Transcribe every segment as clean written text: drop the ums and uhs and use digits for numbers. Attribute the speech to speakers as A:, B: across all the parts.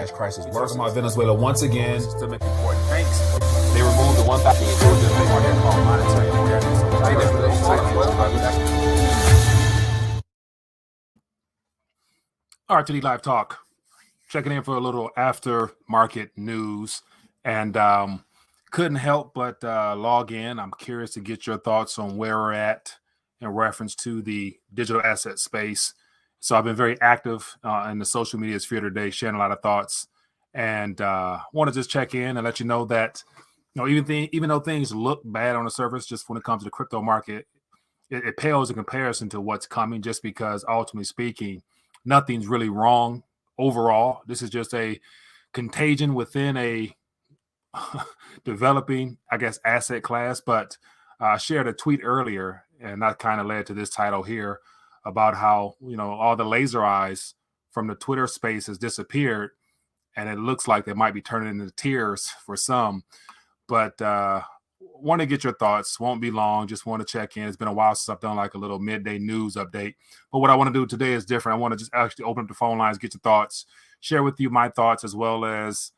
A: crisis worse. Talking about Venezuela once again.
B: Systemic important banks. They removed the 1,000 called monetary awareness. RTD Live Talk. Checking in for a little after market news, and couldn't help but log in. I'm curious to get your thoughts on where we're at in reference to the digital asset space. So I've been very active in the social media sphere today, sharing a lot of thoughts, and want to just check in and let you know that even though things look bad on the surface, just when it comes to the crypto market, it pales in comparison to what's coming. Just because ultimately speaking, nothing's really wrong overall. This is just a contagion within a developing, I guess, asset class. But I shared a tweet earlier, and that kind of led to this title here about how, all the laser eyes from the Twitter space has disappeared, and it looks like they might be turning into tears for some. But want to get your thoughts. Won't be long. Just want to check in. It's been a while since I've done like a little midday news update. But what I want to do today is different. I want to just actually open up the phone lines, get your thoughts, share with you my thoughts, as well as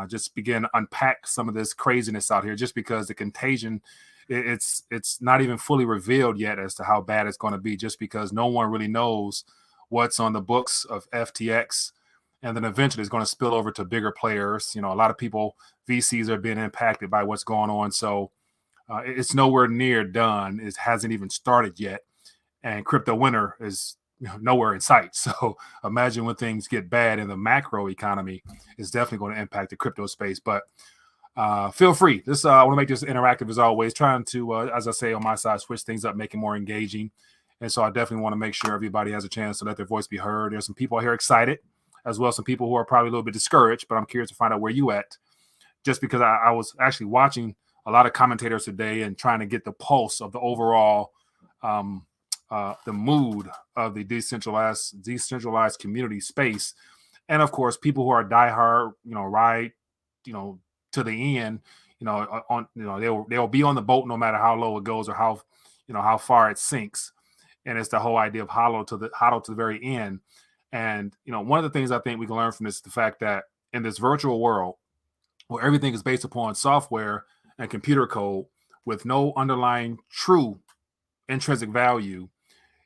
B: just begin to unpack some of this craziness out here, just because the contagion, it's not even fully revealed yet as to how bad it's going to be, just because no one really knows what's on the books of FTX. And then eventually it's going to spill over to bigger players. A lot of people, VCs, are being impacted by what's going on. So it's nowhere near done. It hasn't even started yet. And crypto winter is nowhere in sight. So imagine when things get bad in the macro economy, it's definitely going to impact the crypto space. But feel free. I want to make this interactive as always, trying to, as I say on my side, switch things up, make it more engaging. And so I definitely want to make sure everybody has a chance to let their voice be heard. There's some people here excited, as well as some people who are probably a little bit discouraged, but I'm curious to find out where you at, just because I was actually watching a lot of commentators today and trying to get the pulse of the overall the mood of the decentralized community space. And of course, people who are diehard, ride, to the end, they'll be on the boat no matter how low it goes or how far it sinks. And it's the whole idea of hollow to the very end. And, one of the things I think we can learn from this is the fact that in this virtual world where everything is based upon software and computer code with no underlying true intrinsic value,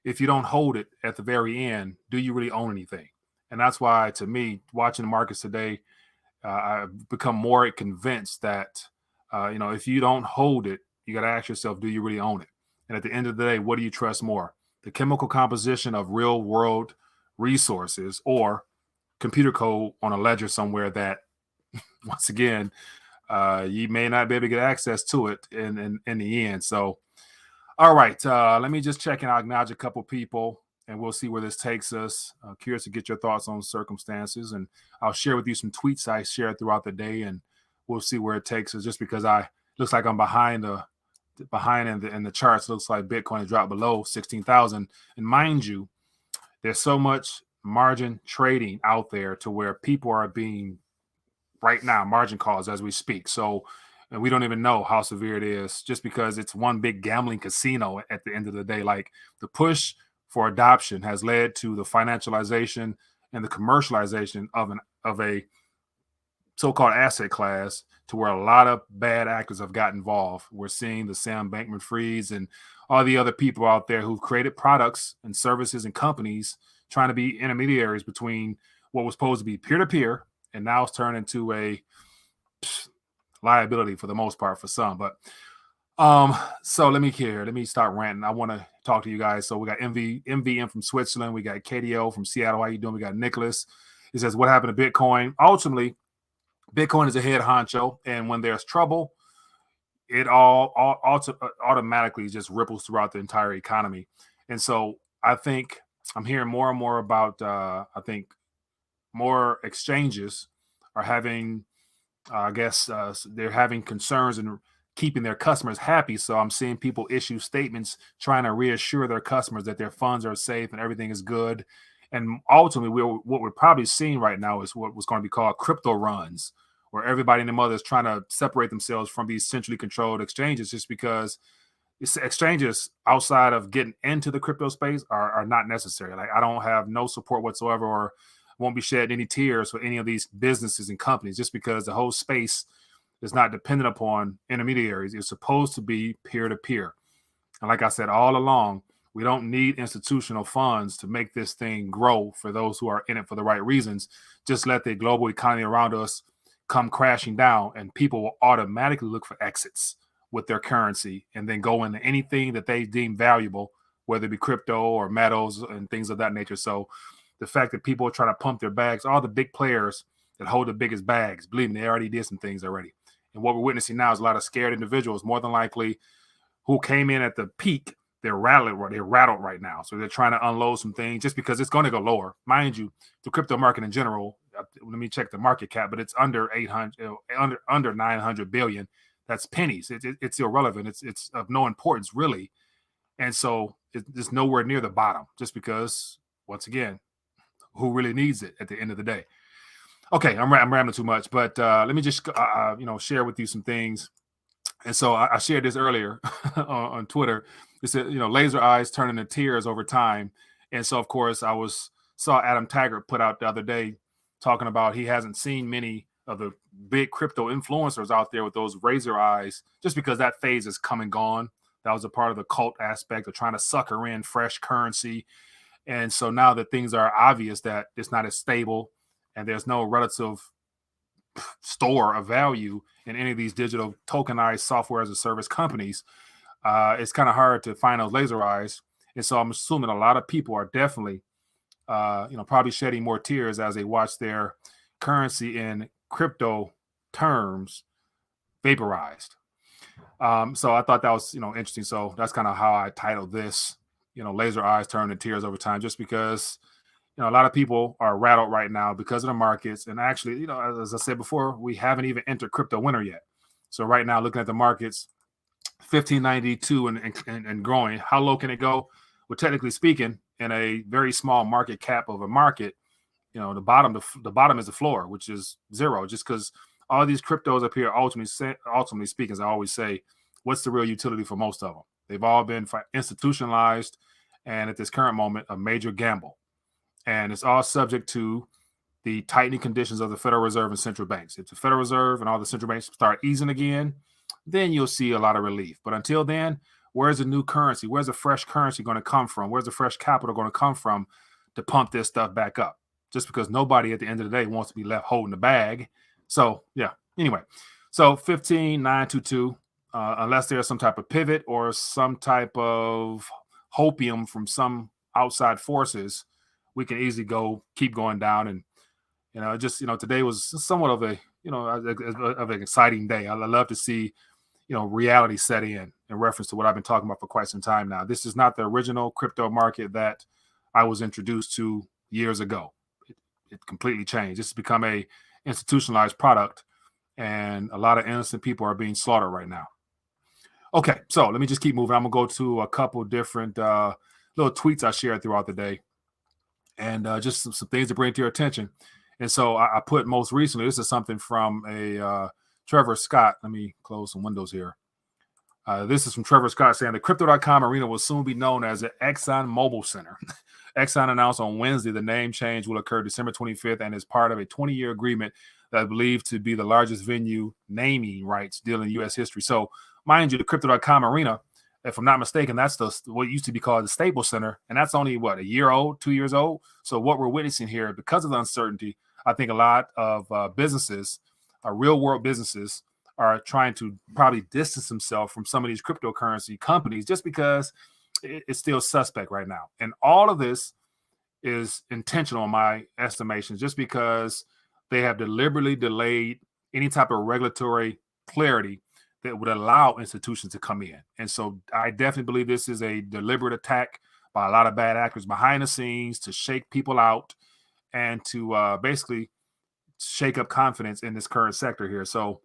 B: if you don't hold it at the very end, do you really own anything? And that's why, to me, watching the markets today, I've become more convinced that, if you don't hold it, you got to ask yourself, do you really own it? And at the end of the day, what do you trust more? The chemical composition of real world resources, or computer code on a ledger somewhere that, once again, you may not be able to get access to it in the end. So, all right, let me just check and I'll acknowledge a couple people, and we'll see where this takes us. Curious to get your thoughts on circumstances, and I'll share with you some tweets I shared throughout the day, and we'll see where it takes us. Just because looks like I'm behind in the charts. Looks like Bitcoin has dropped below 16,000, and mind you, there's so much margin trading out there to where people are being right now margin calls as we speak. So, and we don't even know how severe it is, just because it's one big gambling casino at the end of the day. Like, the push for adoption has led to the financialization and the commercialization of a so-called asset class, to where a lot of bad actors have got involved. We're seeing the Sam Bankman-Frieds and all the other people out there who've created products and services and companies trying to be intermediaries between what was supposed to be peer-to-peer, and now it's turned into a liability for the most part for some. But so let me start ranting. I want to talk to you guys. So we got MVM from Switzerland, we got KDO from Seattle. How you doing? We got Nicholas. He says, what happened to Bitcoin? Ultimately, Bitcoin is a head honcho, and when there's trouble, it all automatically just ripples throughout the entire economy. And so I think I'm hearing more and more about, I think more exchanges are having, they're having concerns and keeping their customers happy. So I'm seeing people issue statements trying to reassure their customers that their funds are safe and everything is good. And ultimately, what we're probably seeing right now is what was going to be called crypto runs, where everybody and their mother is trying to separate themselves from these centrally controlled exchanges, just because exchanges outside of getting into the crypto space are not necessary. Like, I don't have no support whatsoever, or won't be shedding any tears for any of these businesses and companies, just because the whole space is not dependent upon intermediaries. It's supposed to be peer-to-peer. And like I said all along, we don't need institutional funds to make this thing grow for those who are in it for the right reasons. Just let the global economy around us come crashing down, and people will automatically look for exits with their currency and then go into anything that they deem valuable, whether it be crypto or metals and things of that nature. So the fact that people are trying to pump their bags, all the big players that hold the biggest bags, believe me, they already did some things already. And what we're witnessing now is a lot of scared individuals, more than likely, who came in at the peak. They're rattled right now. So they're trying to unload some things just because it's going to go lower. Mind you, the crypto market in general, let me check the market cap, but it's under 800, under 900 billion. That's pennies. It's irrelevant. It's of no importance, really. And so it's nowhere near the bottom, just because, once again, who really needs it at the end of the day? Okay, I'm rambling too much, but let me just share with you some things. And so I shared this earlier on Twitter. It said, laser eyes turn into tears over time. And so, of course, saw Adam Taggart put out the other day talking about he hasn't seen many of the big crypto influencers out there with those razor eyes, just because that phase is come and gone. That was a part of the cult aspect of trying to sucker in fresh currency. And so now that things are obvious that it's not as stable and there's no relative store of value in any of these digital tokenized software as a service companies, it's kind of hard to find those laser eyes. And so I'm assuming a lot of people are definitely, probably shedding more tears as they watch their currency in crypto terms vaporized. So I thought that was, interesting. So that's kind of how I titled this, laser eyes turn to tears over time, just because, a lot of people are rattled right now because of the markets. And actually, as I said before, we haven't even entered crypto winter yet. So right now, looking at the markets, 1592 and growing. How low can it go? Well, technically speaking, in a very small market cap of a market, the bottom is the floor, which is zero, just because all these cryptos up here, ultimately speaking, as I always say, what's the real utility for most of them? They've all been institutionalized, and at this current moment, a major gamble. And it's all subject to the tightening conditions of the Federal Reserve and central banks. If the Federal Reserve and all the central banks start easing again, then you'll see a lot of relief. But until then, where's the new currency? Where's the fresh currency going to come from? Where's the fresh capital going to come from to pump this stuff back up? Just because nobody at the end of the day wants to be left holding the bag. So, yeah. Anyway, so 15922, unless there's some type of pivot or some type of hopium from some outside forces, we can easily keep going down. And, today was somewhat of of an exciting day. I love to see, reality set in reference to what I've been talking about for quite some time now. This is not the original crypto market that I was introduced to years ago. It completely changed. This has become a institutionalized product, and a lot of innocent people are being slaughtered right now. Okay, so let me just keep moving. I'm gonna go to a couple different little tweets I shared throughout the day, and just some things to bring to your attention. And so I put most recently, this is something from a Trevor Scott. Let me close some windows here. This is from Trevor Scott saying the Crypto.com arena will soon be known as the Exxon Mobil Center. Exxon announced on Wednesday the name change will occur December 25th and is part of a 20-year agreement that is believed to be the largest venue naming rights deal in U.S. history. So, mind you, the Crypto.com arena, if I'm not mistaken, that's what used to be called the Staples Center, and that's only, a year old, 2 years old? So what we're witnessing here, because of the uncertainty, I think a lot of businesses, real-world businesses, are trying to probably distance themselves from some of these cryptocurrency companies just because it's still suspect right now. And all of this is intentional in my estimation, just because they have deliberately delayed any type of regulatory clarity that would allow institutions to come in. And so I definitely believe this is a deliberate attack by a lot of bad actors behind the scenes to shake people out and to basically shake up confidence in this current sector here. So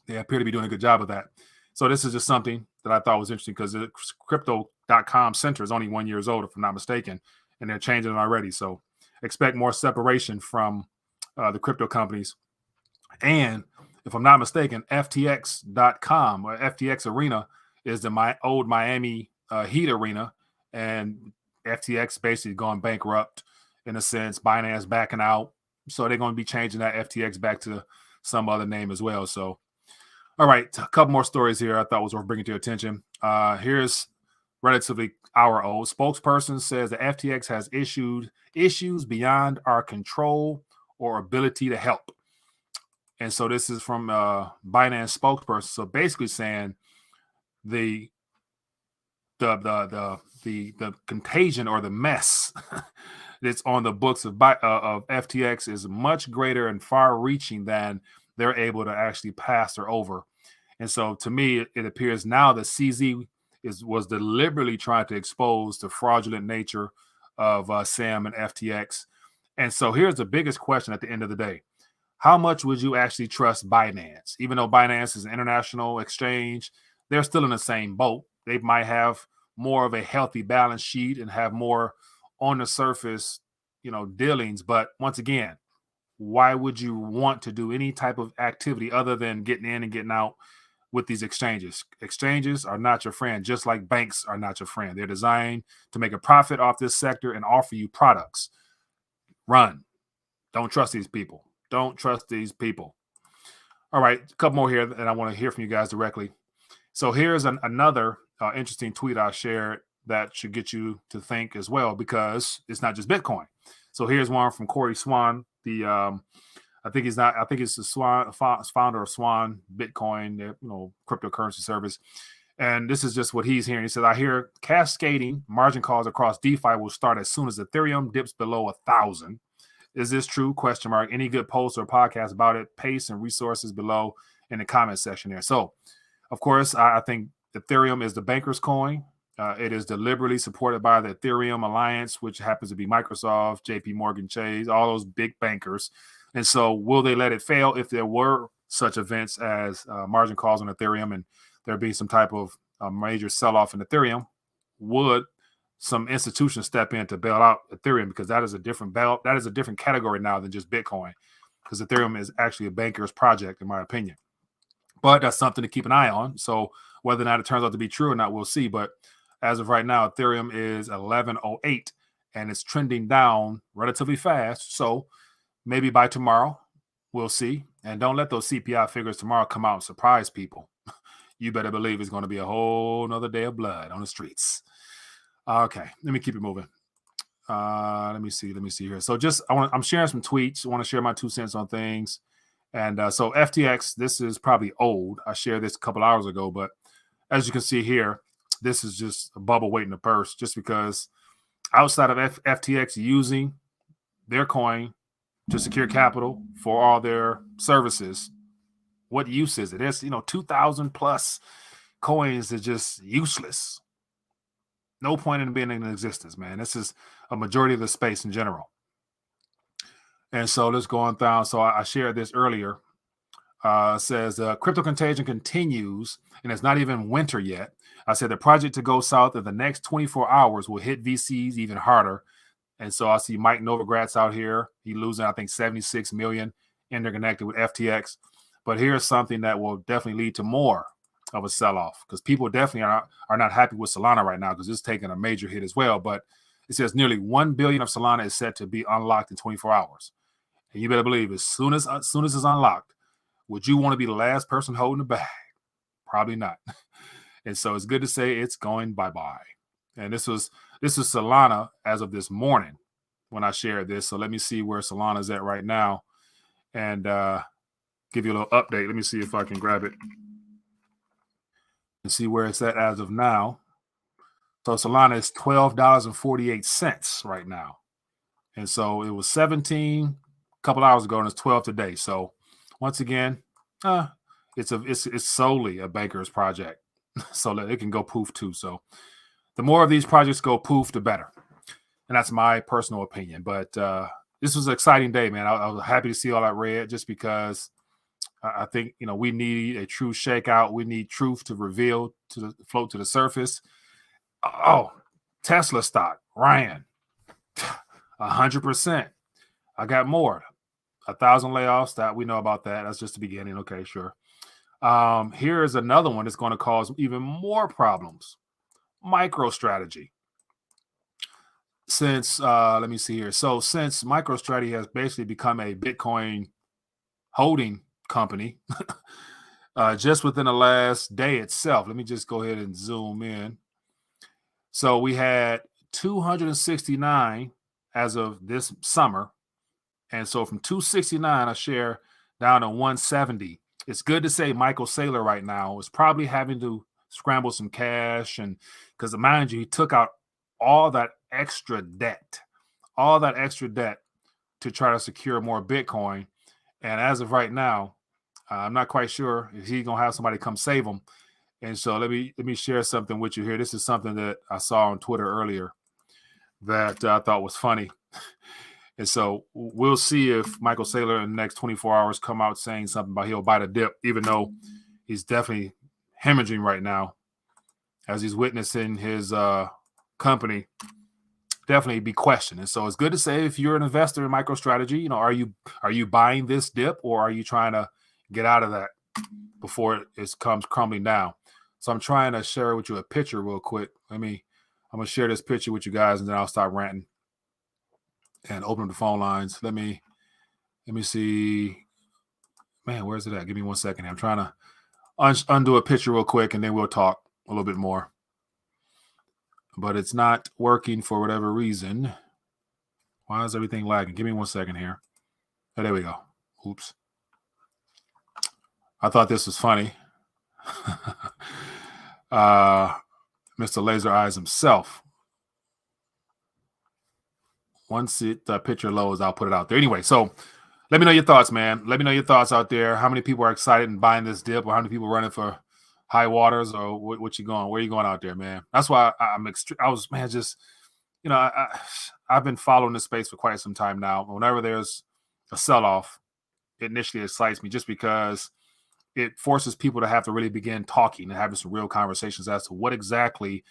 B: they appear to be doing a good job of that. So this is just something that I thought was interesting, because the Crypto.com center is only 1 year old, if I'm not mistaken, and they're changing it already. So expect more separation from the crypto companies. And if I'm not mistaken, FTX.com or FTX Arena is the old Miami Heat Arena, and FTX basically gone bankrupt. in a sense. Binance backing out. So they're going to be changing that FTX back to some other name as well. So, all right, a couple more stories here I thought was worth bringing to your attention. Here's relatively hour old. Spokesperson says the FTX has issues beyond our control or ability to help. And so this is from Binance spokesperson. So basically saying the contagion or the mess that's on the books of FTX is much greater and far-reaching than they're able to actually pass or over. And so to me, it appears now that CZ was deliberately trying to expose the fraudulent nature of SAM and FTX. And so here's the biggest question at the end of the day. How much would you actually trust Binance? Even though Binance is an international exchange, they're still in the same boat. They might have more of a healthy balance sheet and have more on the surface, dealings. But once again, why would you want to do any type of activity other than getting in and getting out with these exchanges? Exchanges are not your friend, just like banks are not your friend. They're designed to make a profit off this sector and offer you products. Run. Don't trust these people. Don't trust these people. All right, a couple more here, and I want to hear from you guys directly. So here's another interesting tweet I shared that should get you to think as well, because it's not just Bitcoin. So here's one from Corey Swan, I think it's the Swan founder of Swan Bitcoin, cryptocurrency service. And this is just what he's hearing. He says, I hear cascading margin calls across DeFi will start as soon as Ethereum dips below 1,000. Is this true? ? Any good posts or podcasts about it? Pace and resources below in the comment section there. So, of course, I think Ethereum is the banker's coin. It is deliberately supported by the Ethereum Alliance, which happens to be Microsoft, JP Morgan Chase, all those big bankers. And so will they let it fail if there were such events as margin calls on Ethereum and there be some type of major sell-off in Ethereum? Would some institutions step in to bail out Ethereum, because that is a different category now than just Bitcoin, because Ethereum is actually a banker's project, in my opinion. But that's something to keep an eye on. So whether or not it turns out to be true or not, we'll see. But as of right now, Ethereum is 1108 and it's trending down relatively fast. So maybe by tomorrow, we'll see. And don't let those CPI figures tomorrow come out and surprise people. You better believe it's going to be a whole nother day of blood on the streets. Okay, let me keep it moving. Let me see here. So I'm sharing some tweets. I want to share my 2 cents on things. And so FTX, this is probably old. I shared this a couple hours ago, but as you can see here, this is just a bubble waiting to burst, just because outside of FTX using their coin to secure capital for all their services, what use is it? There's 2,000 plus coins that are just useless. No point in being in existence, man. This is a majority of the space in general. And so let's go on down. So I shared this earlier. Says crypto contagion continues, and it's not even winter yet. I said the project to go south in the next 24 hours will hit VCs even harder. And so I see Mike Novogratz out here. He losing, I think, 76 million interconnected with FTX. But here's something that will definitely lead to more of a sell-off, because people definitely are not happy with Solana right now, because it's taking a major hit as well. But it says nearly 1 billion of Solana is set to be unlocked in 24 hours. And you better believe as soon as it's unlocked, would you want to be the last person holding the bag? Probably not. And so it's good to say it's going bye-bye. And this is Solana as of this morning when I shared this. So let me see where Solana is at right now and give you a little update. Let me see if I can grab it and see where it's at as of now. So Solana is $12.48 right now. And so it was 17 a couple hours ago, and it's 12 today. So once again, it's solely a banker's project, so that it can go poof too. So the more of these projects go poof, the better. And that's my personal opinion. But this was an exciting day, man. I was happy to see all that red, just because I think, we need a true shakeout. We need truth to reveal, to float to the surface. Oh, Tesla stock ran 100%. I got more. 1,000 layoffs, that we know about that. That's just the beginning. Okay, sure. Here is another one that's going to cause even more problems. MicroStrategy. since let me see here. So since MicroStrategy has basically become a Bitcoin holding company, just within the last day itself, let me just go ahead and zoom in. So we had 269 as of this summer. And so from 269 a share down to 170. It's good to say Michael Saylor right now is probably having to scramble some cash, and because mind you, he took out all that extra debt to try to secure more Bitcoin. And as of right now, I'm not quite sure if he's gonna have somebody come save him. And so let me share something with you here. This is something that I saw on Twitter earlier that I thought was funny. And so we'll see if Michael Saylor in the next 24 hours come out saying something about he'll buy the dip, even though he's definitely hemorrhaging right now as he's witnessing his company definitely be questioned. And so it's good to say if you're an investor in MicroStrategy, are you buying this dip, or are you trying to get out of that before it comes crumbling down? So I'm trying to share with you a picture real quick. I'm gonna share this picture with you guys, and then I'll stop ranting and open up the phone lines. Let me see. Man, where's it at? Give me 1 second here. I'm trying to undo a picture real quick, and then we'll talk a little bit more. But it's not working for whatever reason. Why is everything lagging? Give me 1 second here. Oh, there we go. Oops. I thought this was funny. Mr. Laser Eyes himself. Once the picture loads, I'll put it out there. Anyway, so let me know your thoughts, man. Let me know your thoughts out there. How many people are excited and buying this dip, or how many people running for high waters, or what you going? Where you going out there, man? That's why I've been following this space for quite some time now. Whenever there's a sell-off, it initially excites me just because it forces people to have to really begin talking and having some real conversations as to what exactly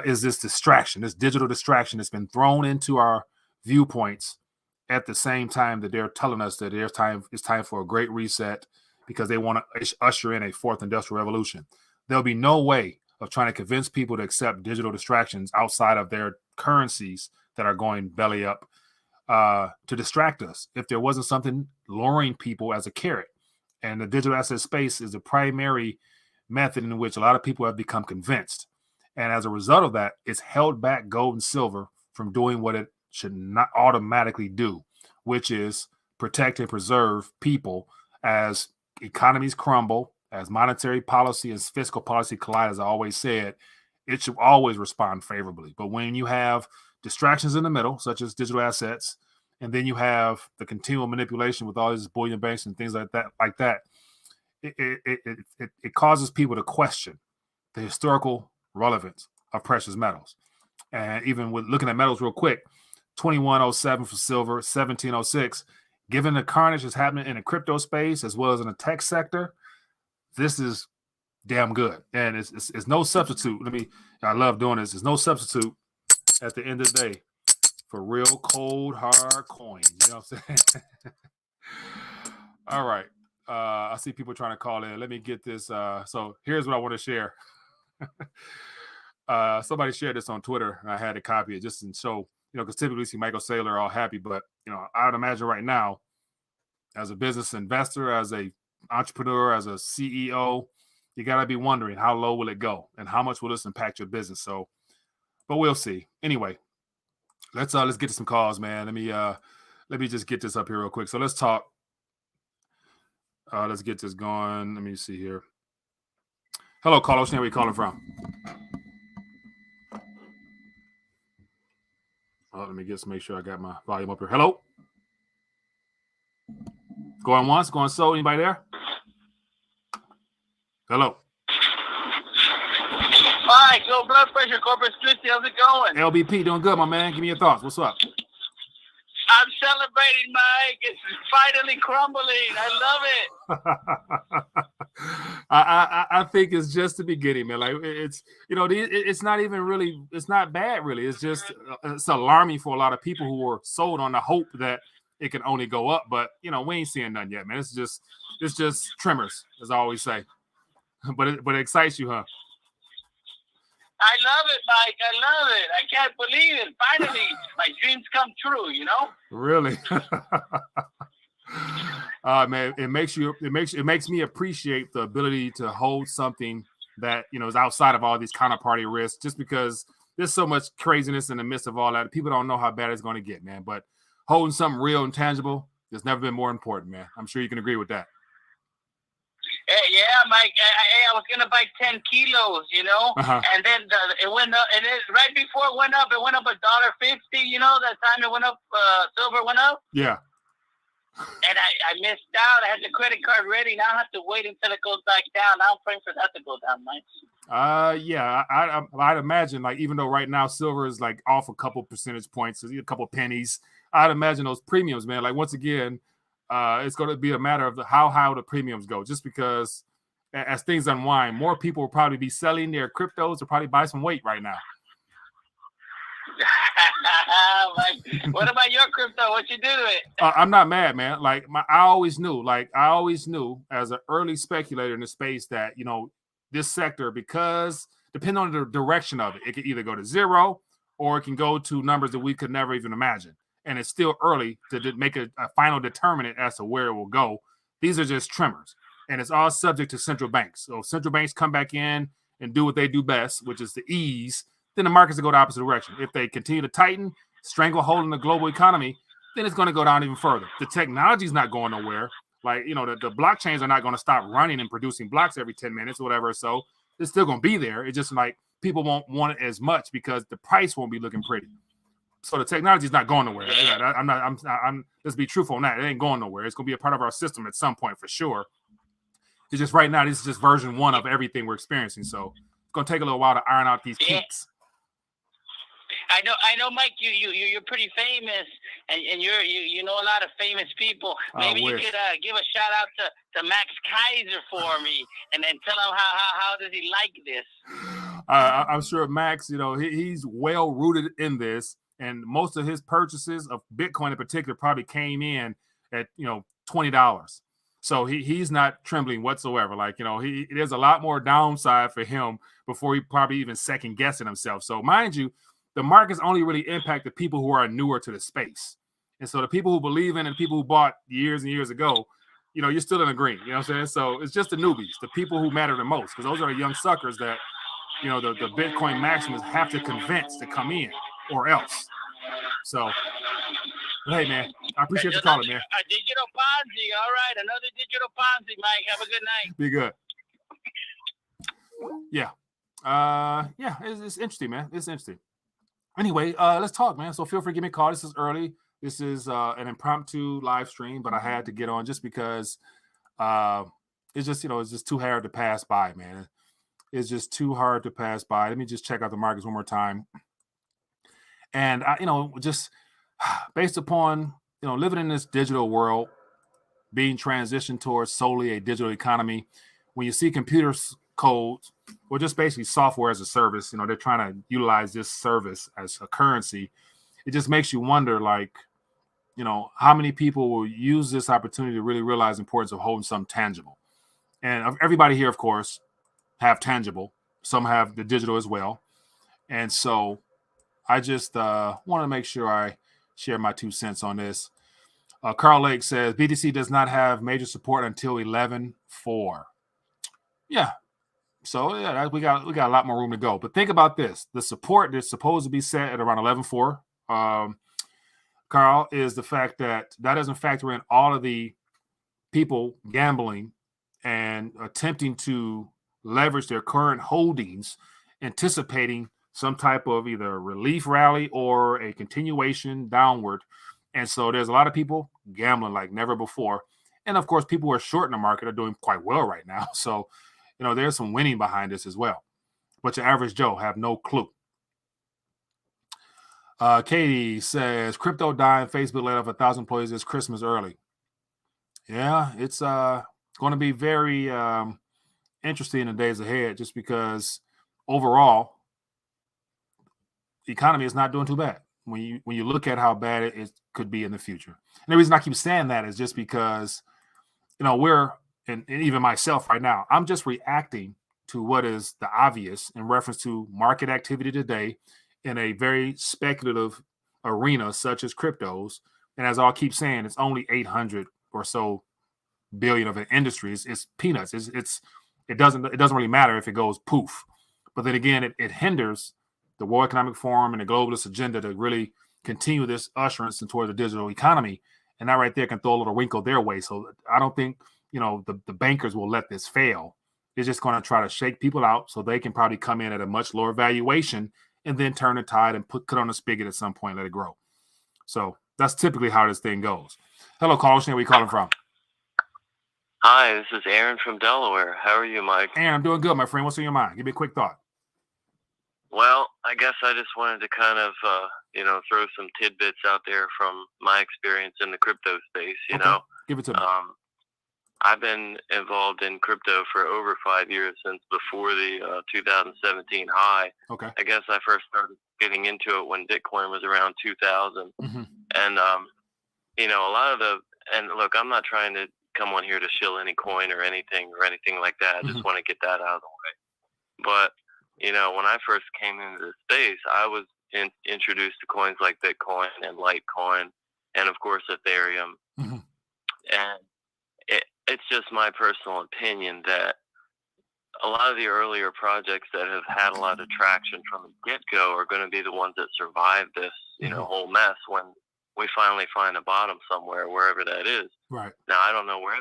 B: is this distraction, this digital distraction that's been thrown into our viewpoints at the same time that they're telling us that it's time for a great reset because they want to usher in a fourth industrial revolution. There'll be no way of trying to convince people to accept digital distractions outside of their currencies that are going belly up to distract us if there wasn't something luring people as a carrot. And the digital asset space is the primary method in which a lot of people have become convinced. And as a result of that, it's held back gold and silver from doing what it should not automatically do, which is protect and preserve people as economies crumble, as monetary policy, as fiscal policy collide. As I always said, it should always respond favorably. But when you have distractions in the middle, such as digital assets, and then you have the continual manipulation with all these bullion banks and things like that, it causes people to question the historical relevance of precious metals. And even with looking at metals real quick, 2107 for silver, 1706, given the carnage that's happening in the crypto space as well as in the tech sector, this is damn good. And it's no substitute. I love doing this. There's no substitute at the end of the day for real cold, hard coins. You know what I'm saying? All right. I see people trying to call in. Let me get this. So here's what I want to share. Somebody shared this on Twitter, and I had to copy it just to show, because typically we see Michael Saylor all happy, but I would imagine right now, as a business investor, as a entrepreneur, as a CEO, you got to be wondering how low will it go and how much will this impact your business. So, but we'll see. Anyway, let's get to some calls, man. Let me just get this up here real quick. So let's talk. Let's get this going. Let me see here. Hello, Carlos. Where are you calling from? Let me make sure I got my volume up here. Hello. Going once, going so. Anybody there? Hello.
C: Hi, low blood pressure, Corpus Christi. How's it going?
B: LBP, doing good, my man. Give me your thoughts. What's up?
C: I'm celebrating, Mike. It's finally crumbling. I love it.
B: I think it's just the beginning, man. Like it's not even really. It's not bad, really. It's just it's alarming for a lot of people who were sold on the hope that it can only go up. But we ain't seeing nothing yet, man. It's just tremors, as I always say. But it excites you, huh?
C: I love it, Mike. I love it. I can't believe it. Finally, my dreams come true.
B: Really. Man, it makes me appreciate the ability to hold something that is outside of all these counterparty risks, just because there's so much craziness in the midst of all that. People don't know how bad it's going to get, man. But holding something real and tangible has never been more important, man. I'm sure you can agree with that.
C: Yeah, Mike. I was gonna buy 10 kilos, and then it went up, and right before it went up $1.50. That time it went up, silver went up.
B: Yeah.
C: And I missed out. I had the credit card ready. Now I have to wait until it goes back down. Now I'm praying for that to go down, Mike.
B: Yeah, I'd imagine, like, even though right now silver is like off a couple percentage points, a couple pennies, I'd imagine those premiums, man. Like, once again, it's going to be a matter of how high the premiums go, just because as things unwind, more people will probably be selling their cryptos to probably buy some weight right now.
C: What about your crypto? What you do to it?
B: I'm not mad, man. Like, I always knew as an early speculator in the space that, this sector, because depending on the direction of it, it could either go to zero or it can go to numbers that we could never even imagine. And it's still early to make a final determinant as to where it will go. These are just tremors, and it's all subject to central banks. So if central banks come back in and do what they do best, which is to ease, then the markets will go the opposite direction. If they continue to tighten, stranglehold in the global economy, then it's going to go down even further. The technology is not going nowhere. Like, the blockchains are not going to stop running and producing blocks every 10 minutes or whatever. So it's still going to be there. It's just like people won't want it as much because the price won't be looking pretty. So the technology is not going nowhere. Let's be truthful on that. It ain't going nowhere. It's going to be a part of our system at some point for sure. It's just right now, this is just version 1 of everything we're experiencing. So it's going to take a little while to iron out these kinks.
C: I know, Mike. You're pretty famous, and you know a lot of famous people. Maybe you could give a shout out to Max Kaiser for me, and then tell him how does he like this.
B: I'm sure Max, he's well rooted in this, and most of his purchases of Bitcoin in particular probably came in at $20. So he's not trembling whatsoever. Like, there's a lot more downside for him before he probably even second guessing himself. So mind you, the markets only really impact the people who are newer to the space. And so the people who believe in it, and people who bought years and years ago, you're still in the green. You know what I'm saying? So it's just the newbies, the people who matter the most, because those are the young suckers that, the Bitcoin maximums have to convince to come in or else. So, hey, man, I appreciate you calling, man.
C: A digital Ponzi. All right. Another digital Ponzi, Mike. Have a good night.
B: Be good. Yeah. It's interesting, man. It's interesting. Anyway, let's talk, man. So feel free to give me a call. This is early. This is an impromptu live stream, but I had to get on just because it's just too hard to pass by, man. It's just too hard to pass by. Let me just check out the markets one more time. And just based upon living in this digital world, being transitioned towards solely a digital economy, when you see computers codes or just basically software as a service, they're trying to utilize this service as a currency. It just makes you wonder, like, how many people will use this opportunity to really realize the importance of holding something tangible. And everybody here, of course, have tangible. Some have the digital as well. And so I just want to make sure I share my 2 cents on this. Carl Lake says BTC does not have major support until 11.4. Yeah. So yeah, we got a lot more room to go. But think about this: the support that's supposed to be set at around 11.4, Carl, is the fact that doesn't factor in all of the people gambling and attempting to leverage their current holdings, anticipating some type of either relief rally or a continuation downward. And so there's a lot of people gambling like never before. And of course, people who are short in the market are doing quite well right now. So, there's some winning behind this as well. But your average Joe have no clue. Katie says, crypto dying, Facebook laid off 1,000 employees this Christmas early. Yeah, it's going to be very interesting in the days ahead, just because overall, the economy is not doing too bad when you look at how bad it could be in the future. And the reason I keep saying that is just because, we're, and even myself right now, I'm just reacting to what is the obvious in reference to market activity today in a very speculative arena such as cryptos. And as I'll keep saying, it's only 800 or so billion of an industry. It's peanuts. It doesn't really matter if it goes poof. But then again, it hinders the World Economic Forum and the globalist agenda to really continue this usherance toward the digital economy. And that right there can throw a little wrinkle their way. So I don't think, the bankers will let this fail. They're just going to try to shake people out so they can probably come in at a much lower valuation and then turn the tide and put on the spigot at some point, let it grow. So that's typically how this thing goes. Hello, caller. Where are you calling from?
D: Hi, this is Aaron from Delaware. How are you, Mike?
B: Aaron, I'm doing good, my friend. What's on your mind? Give me a quick thought.
D: Well, I guess I just wanted to kind of, throw some tidbits out there from my experience in the crypto space, you know.
B: Give it to me.
D: I've been involved in crypto for over 5 years, since before the 2017 high.
B: Okay.
D: I guess I first started getting into it when Bitcoin was around 2000.
B: Mm-hmm.
D: And, a lot of and look, I'm not trying to come on here to shill any coin or anything like that. I just want to get that out of the way. But, when I first came into the space, I was introduced to coins like Bitcoin and Litecoin and, of course, Ethereum.
B: Mm-hmm.
D: And it's just my personal opinion that a lot of the earlier projects that have had a lot of traction from the get-go are going to be the ones that survive this, whole mess when we finally find a bottom somewhere, wherever that is.
B: Right.
D: Now, I don't know where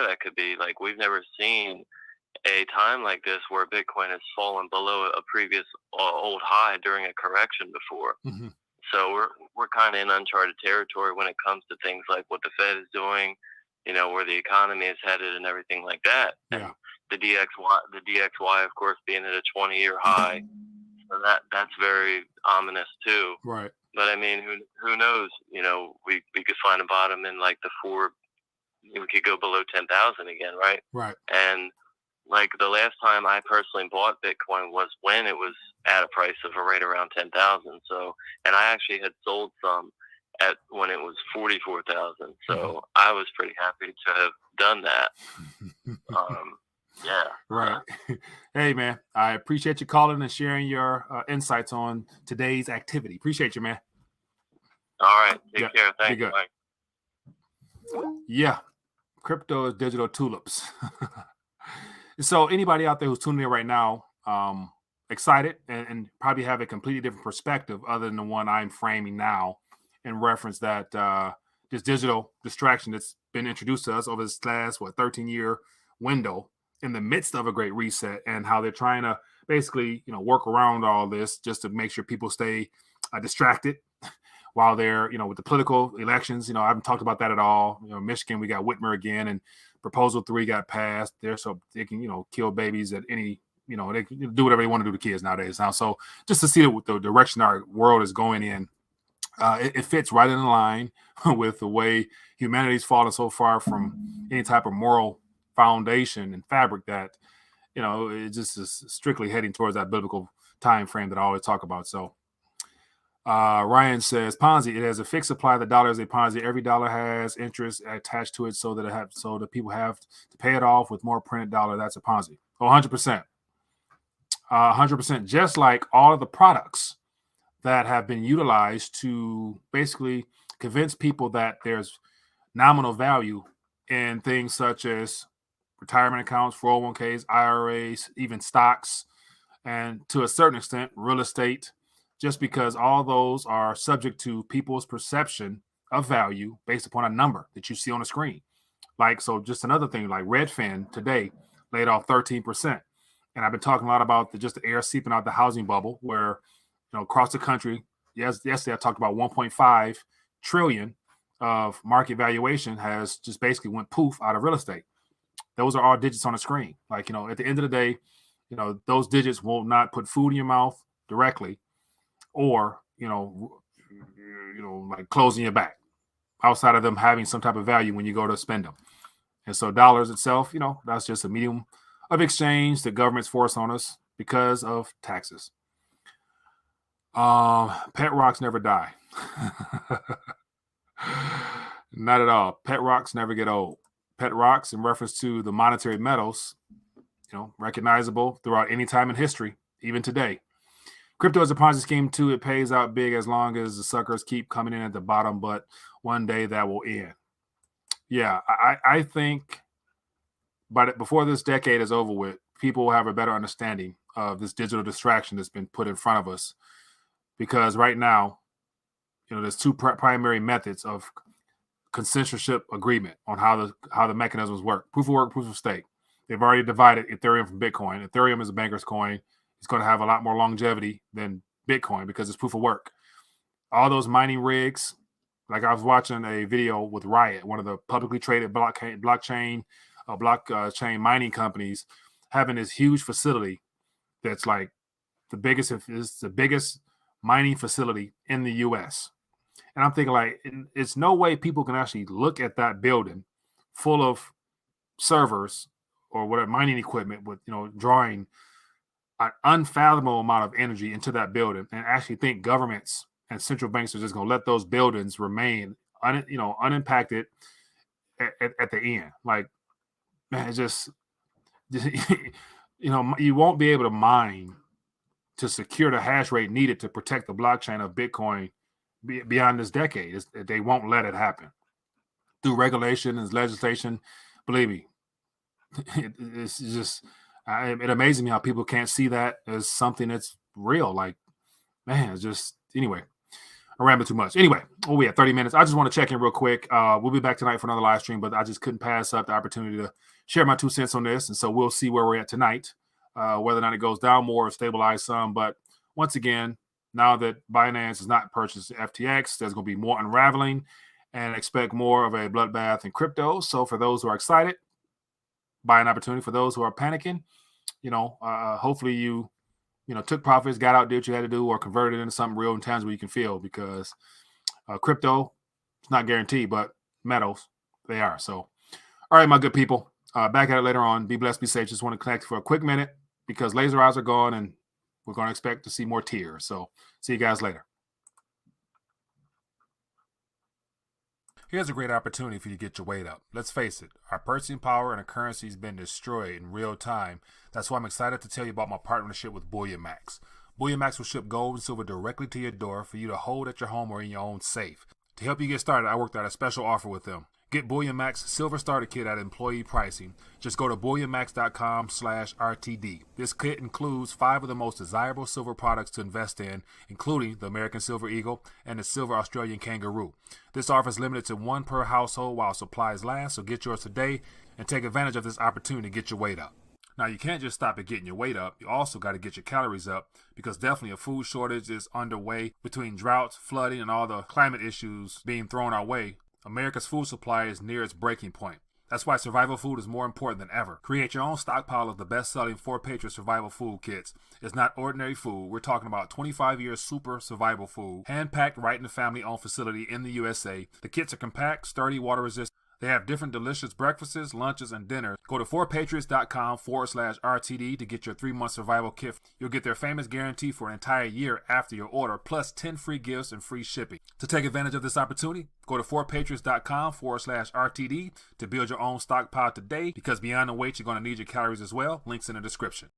D: that could be. Like, we've never seen a time like this where Bitcoin has fallen below a previous old high during a correction before.
B: Mm-hmm.
D: So we're kind of in uncharted territory when it comes to things like what the Fed is doing, where the economy is headed and everything like that.
B: Yeah.
D: And the DXY, of course, being at a 20-year high. So that's very ominous too.
B: Right.
D: But I mean, who knows? We could find a bottom in like we could go below 10,000 again, right?
B: Right.
D: And like the last time I personally bought Bitcoin was when it was at a price of right around 10,000. So, and I actually had sold some when it was 44,000. So I was pretty happy to have done that. Yeah.
B: Right. Hey, man, I appreciate you calling and sharing your insights on today's activity. Appreciate you, man.
D: All right. Take care. Thank you, Mike.
B: Yeah. Crypto is digital tulips. So anybody out there who's tuning in right now, excited and probably have a completely different perspective other than the one I'm framing now in reference that this digital distraction that's been introduced to us over this last, 13-year window in the midst of a great reset, and how they're trying to basically, work around all this just to make sure people stay distracted while they're, with the political elections. I haven't talked about that at all. Michigan, we got Whitmer again, and Proposal 3 got passed there, so they can, kill babies at any, they can do whatever they want to do to kids nowadays. Now, so just to see the direction our world is going in, it fits right in line with the way humanity's fallen so far from any type of moral foundation and fabric that, it just is strictly heading towards that biblical time frame that I always talk about. So Ryan says Ponzi, it has a fixed supply. The dollar is a Ponzi. Every dollar has interest attached to it, so that people have to pay it off with more printed dollar. That's a Ponzi. 100%. 100%. Just like all of the products that have been utilized to basically convince people that there's nominal value in things such as retirement accounts, 401ks, IRAs, even stocks, and to a certain extent, real estate, just because all those are subject to people's perception of value based upon a number that you see on the screen. Like, so just another thing, like Redfin today laid off 13%. And I've been talking a lot about the air seeping out the housing bubble where, across the country, yesterday I talked about 1.5 trillion of market valuation has just basically went poof out of real estate. Those are all digits on the screen. Like, at the end of the day, those digits will not put food in your mouth directly or, like closing your back outside of them having some type of value when you go to spend them. And so dollars itself, that's just a medium of exchange that governments force on us because of taxes. Pet rocks never die. Not at all. Pet rocks never get old. Pet rocks, in reference to the monetary metals, recognizable throughout any time in history, even today. Crypto is a Ponzi scheme too. It pays out big as long as the suckers keep coming in at the bottom, but one day that will end. Yeah, I think before this decade is over with, people will have a better understanding of this digital distraction that's been put in front of us. Because right now, there's two primary methods of consensus agreement on how the mechanisms work: proof of work, proof of stake. They've already divided Ethereum from Bitcoin. Ethereum is a banker's coin. It's going to have a lot more longevity than Bitcoin because it's proof of work. All those mining rigs, like I was watching a video with Riot, one of the publicly traded blockchain mining companies, having this huge facility that's like the biggest mining facility in the U.S. And I'm thinking, like, it's no way people can actually look at that building full of servers or whatever mining equipment with, drawing an unfathomable amount of energy into that building and actually think governments and central banks are just going to let those buildings remain, unimpacted at the end. Like, man, it's just you won't be able to mine to secure the hash rate needed to protect the blockchain of Bitcoin beyond this decade. They won't let it happen through regulation and legislation. Believe me, it's just it amazes me how people can't see that as something that's real. Like, man, it's just anyway. I rambled too much. Anyway, we have 30 minutes. I just want to check in real quick. We'll be back tonight for another live stream, but I just couldn't pass up the opportunity to share my 2 cents on this. And so we'll see where we're at tonight, whether or not it goes down more or stabilize some. But once again, now that Binance has not purchased FTX, there's going to be more unraveling and expect more of a bloodbath in crypto. So for those who are excited, buy an opportunity. For those who are panicking, hopefully you took profits, got out, did what you had to do, or converted it into something real and tangible you can feel, because crypto is not guaranteed, but metals, they are. So, all right, my good people, back at it later on. Be blessed, be safe. Just want to connect for a quick minute because laser eyes are gone and we're going to expect to see more tears. So see you guys later. Here's a great opportunity for you to get your weight up. Let's face it, our purchasing power and our currency has been destroyed in real time. That's why I'm excited to tell you about my partnership with Bullion Max. Bullion Max will ship gold and silver directly to your door for you to hold at your home or in your own safe. To help you get started, I worked out a special offer with them. Get Bullion Max Silver Starter Kit at employee pricing. Just go to bullionmax.com/RTD. This kit includes 5 of the most desirable silver products to invest in, including the American Silver Eagle and the Silver Australian Kangaroo. This offer is limited to 1 per household while supplies last, so get yours today and take advantage of this opportunity to get your weight up. Now, you can't just stop at getting your weight up. You also got to get your calories up, because definitely a food shortage is underway between droughts, flooding, and all the climate issues being thrown our way. America's food supply is near its breaking point. That's why survival food is more important than ever. Create your own stockpile of the best-selling 4 Patriot survival food kits. It's not ordinary food. We're talking about 25 years super survival food, hand-packed right in the family-owned facility in the USA. The kits are compact, sturdy, water-resistant. They have different delicious breakfasts, lunches, and dinners. Go to 4patriots.com/RTD to get your 3-month survival kit. You'll get their famous guarantee for an entire year after your order, plus 10 free gifts and free shipping. To take advantage of this opportunity, go to 4patriots.com/RTD to build your own stockpile today, because beyond the weight, you're going to need your calories as well. Links in the description.